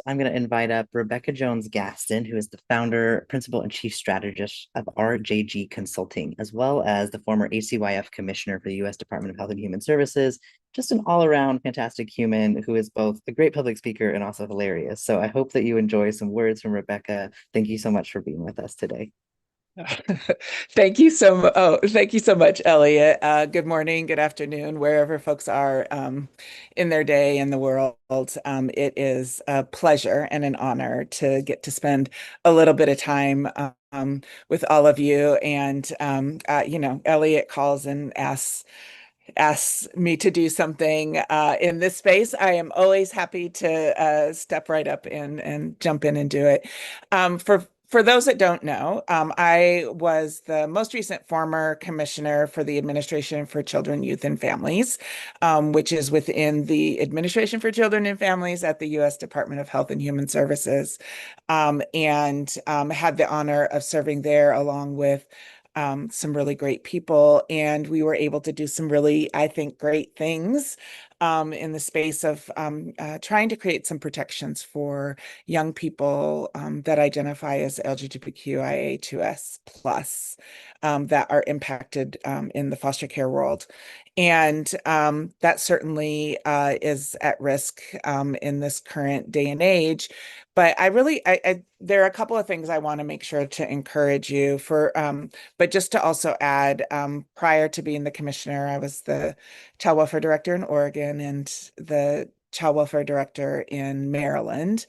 I'm going to invite up Rebecca Jones-Gaston, who is the founder, principal, and chief strategist of RJG Consulting, as well as the former ACYF commissioner for the U.S. Department of Health and Human Services. Just an all-around fantastic human who is both a great public speaker and also hilarious. So I hope that you enjoy some words from Rebecca. Thank you so much for being with us today. Thank you so much, Elliot. Good morning, good afternoon, wherever folks are in their day in the world. It is a pleasure and an honor to get to spend a little bit of time with all of you. And Elliot calls and asks me to do something in this space. I am always happy to step right up and jump in and do it. For those that don't know, I was the most recent former commissioner for the Administration for Children, Youth, and Families, which is within the Administration for Children and Families at the U.S. Department of Health and Human Services, and had the honor of serving there along with some really great people. And we were able to do some really, I think, great things in the space of trying to create some protections for young people that identify as LGBTQIA2S plus that are impacted in the foster care world. And that certainly is at risk in this current day and age. But there are a couple of things I want to make sure to encourage you for, but just to also add, prior to being the commissioner, I was the child welfare director in Oregon and the child welfare director in Maryland,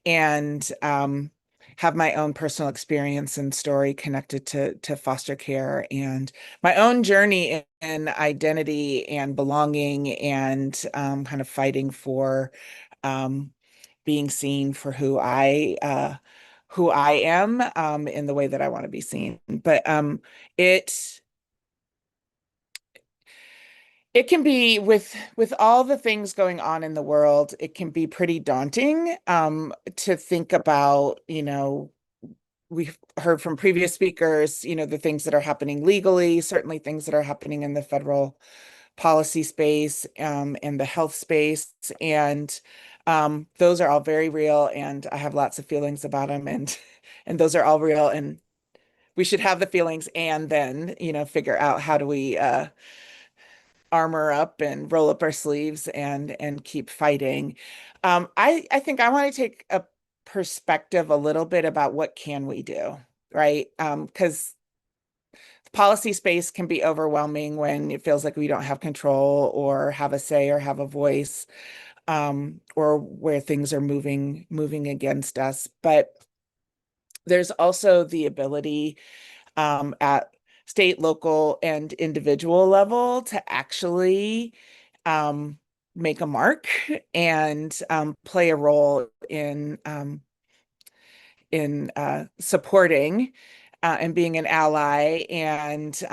and have my own personal experience and story connected to foster care and my own journey in identity and belonging and kind of fighting for um, being seen for who I am in the way that I want to be seen. But it it can be with all the things going on in the world, it can be pretty daunting to think about, we've heard from previous speakers, the things that are happening legally, certainly things that are happening in the federal policy space, and the health space. And those are all very real, and I have lots of feelings about them, and and those are all real, and we should have the feelings and then, figure out how do we armor up and roll up our sleeves and keep fighting. I think I want to take a perspective a little bit about what can we do, right? Because the policy space can be overwhelming when it feels like we don't have control or have a say or have a voice, or where things are moving against us. But there's also the ability at state, local, and individual level to actually um, make a mark and play a role in supporting and being an ally and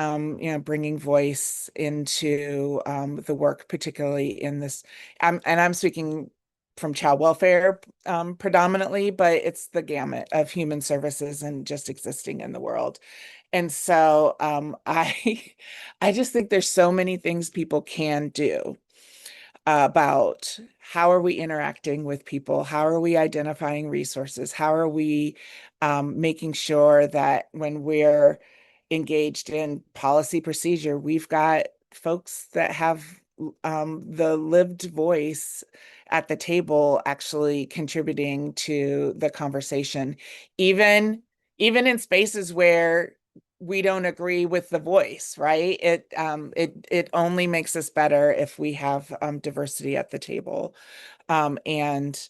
bringing voice into the work, particularly in this. And I'm speaking from child welfare predominantly, but it's the gamut of human services and just existing in the world. And so I just think there's so many things people can do about how are we interacting with people? How are we identifying resources? How are we making sure that when we're engaged in policy procedure, we've got folks that have the lived voice at the table actually contributing to the conversation, even even in spaces where we don't agree with the voice, right? It only makes us better if we have diversity at the table. And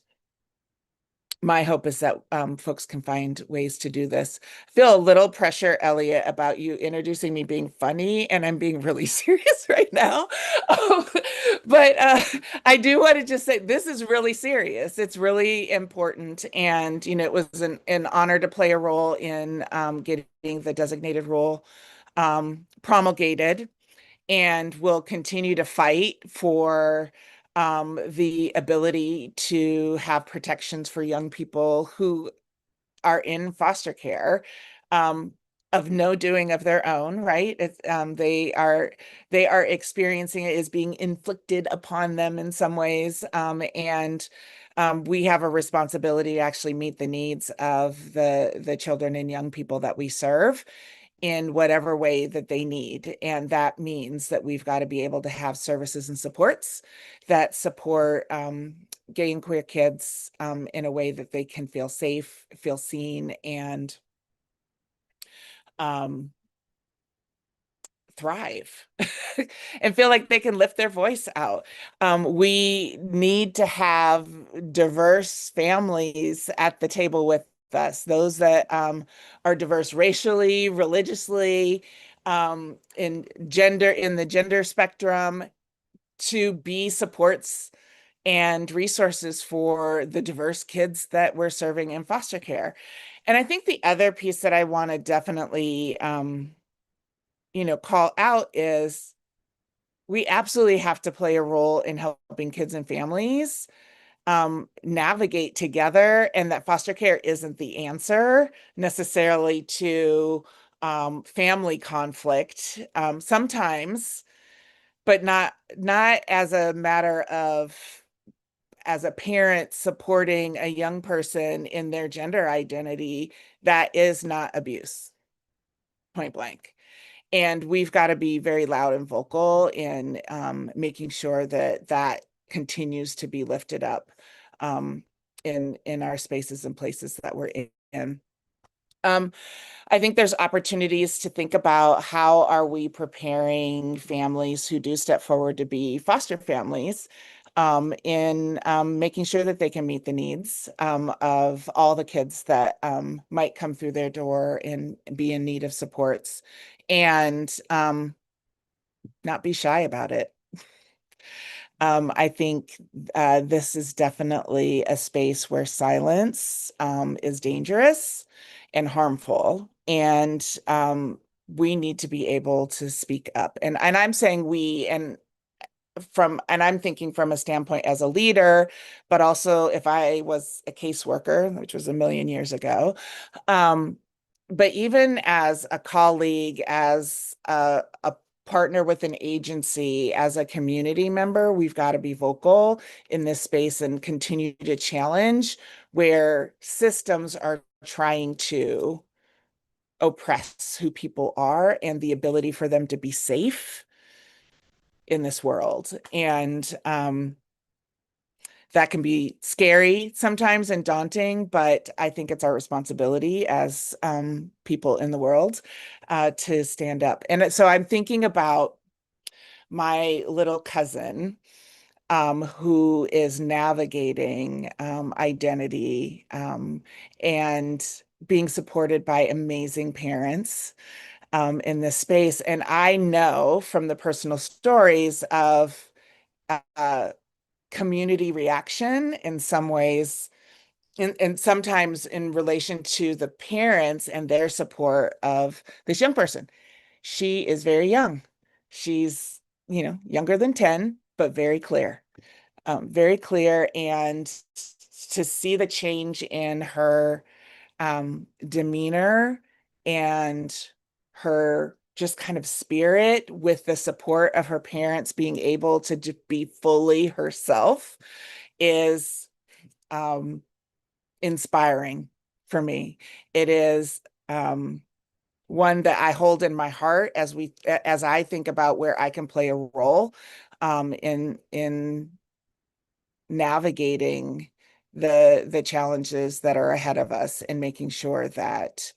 my hope is that folks can find ways to do this. I feel a little pressure, Elliot, about you introducing me being funny, and I'm being really serious right now. Um, but I do want to just say this is really serious. It's really important. And, it was an honor to play a role in getting the designated rule promulgated, and will continue to fight for the ability to have protections for young people who are in foster care, um, of no doing of their own, right? They are experiencing it as being inflicted upon them in some ways, and we have a responsibility to actually meet the needs of the children and young people that we serve in whatever way that they need. And that means that we've got to be able to have services and supports that support gay and queer kids in a way that they can feel safe, feel seen, and um, thrive and feel like they can lift their voice out. We need to have diverse families at the table with us, those that are diverse racially, religiously, in the gender spectrum, to be supports and resources for the diverse kids that we're serving in foster care. And I think the other piece that I want to definitely call out is we absolutely have to play a role in helping kids and families navigate together, and that foster care isn't the answer necessarily to family conflict. Sometimes, but not as a matter of as a parent supporting a young person in their gender identity. That is not abuse, point blank. And we've got to be very loud and vocal in making sure that that continues to be lifted up in our spaces and places that we're in. Um, I think there's opportunities to think about how are we preparing families who do step forward to be foster families in making sure that they can meet the needs of all the kids that might come through their door and be in need of supports, and not be shy about it. I think this is definitely a space where silence is dangerous and harmful, and we need to be able to speak up. And I'm saying we, and I'm thinking from a standpoint as a leader, but also if I was a caseworker, which was a million years ago, um, but even as a colleague, as a partner with an agency, as a community member, we've got to be vocal in this space and continue to challenge where systems are trying to oppress who people are and the ability for them to be safe in this world. And that can be scary sometimes and daunting, but I think it's our responsibility as people in the world to stand up. And so I'm thinking about my little cousin who is navigating identity and being supported by amazing parents in this space. And I know from the personal stories of uh, community reaction in some ways, and sometimes in relation to the parents and their support of this young person. She is very young. She's, younger than 10, but very clear. And to see the change in her demeanor and her just kind of spirit with the support of her parents being able to be fully herself is inspiring for me. It is one that I hold in my heart as I think about where I can play a role in navigating the challenges that are ahead of us and making sure that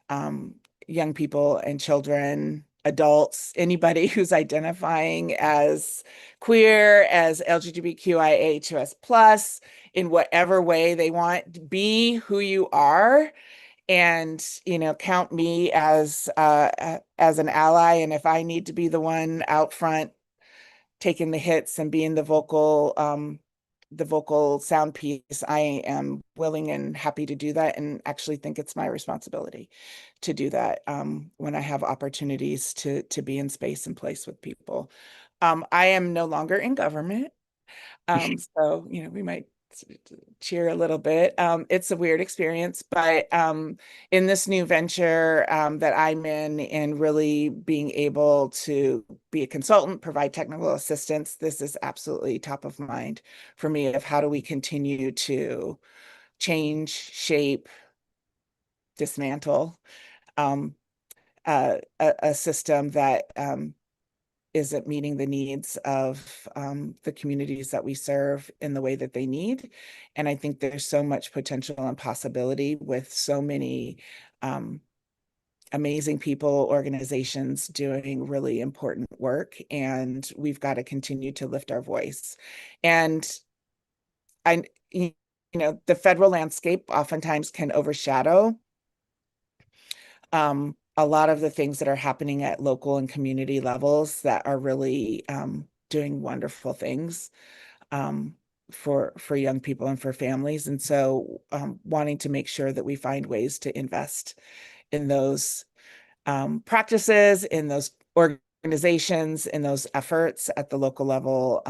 um, young people and children, adults, anybody who's identifying as queer, as LGBTQIA2S plus, in whatever way they want, be who you are, and count me as an ally. And if I need to be the one out front taking the hits and being the vocal sound piece, I am willing and happy to do that, and actually think it's my responsibility to do that when I have opportunities to be in space and place with people. I am no longer in government. So, we might cheer a little bit. It's a weird experience, but in this new venture that I'm in and really being able to be a consultant, provide technical assistance, this is absolutely top of mind for me of how do we continue to change, shape, dismantle um, a system that isn't meeting the needs of the communities that we serve in the way that they need. And I think there's so much potential and possibility with so many amazing people, organizations doing really important work. And we've got to continue to lift our voice. And you know, the federal landscape oftentimes can overshadow a lot of the things that are happening at local and community levels that are really doing wonderful things um, for young people and for families. And so wanting to make sure that we find ways to invest in those practices, in those organizations, in those efforts at the local level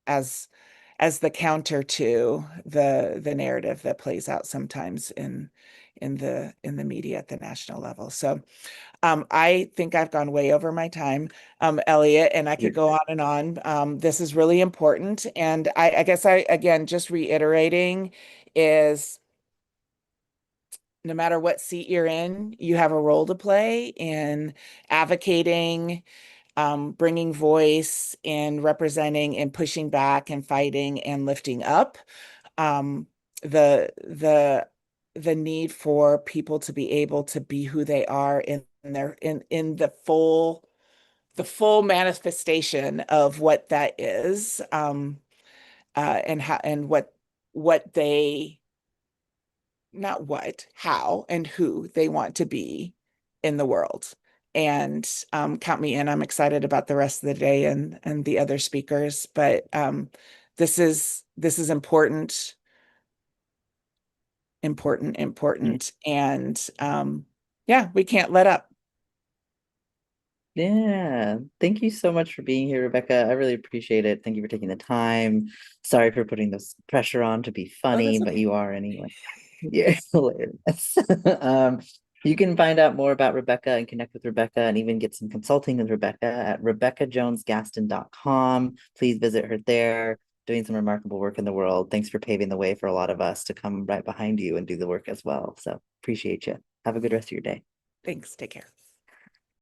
as as the counter to the narrative that plays out sometimes in the media at the national level. So I think I've gone way over my time, Elliot, and I could go on and on. This is really important. And I guess again, just reiterating is no matter what seat you're in, you have a role to play in advocating, bringing voice, in representing and pushing back and fighting and lifting up um, the the the need for people to be able to be who they are in their in the full manifestation of what that is and how and what they not what, how, and who they want to be in the world. And count me in. I'm excited about the rest of the day and the other speakers. But this is important, important, important. And yeah, we can't let up. Yeah, thank you so much for being here, Rebecca. I really appreciate it. Thank you for taking the time. Sorry for putting this pressure on to be Oh, funny, that's but okay. you are anyway. You're hilarious. You can find out more about Rebecca and connect with Rebecca and even get some consulting with Rebecca at rebeccajonesgaston.com. Please visit her there, doing some remarkable work in the world. Thanks for paving the way for a lot of us to come right behind you and do the work as well. So appreciate you. Have a good rest of your day. Thanks. Take care.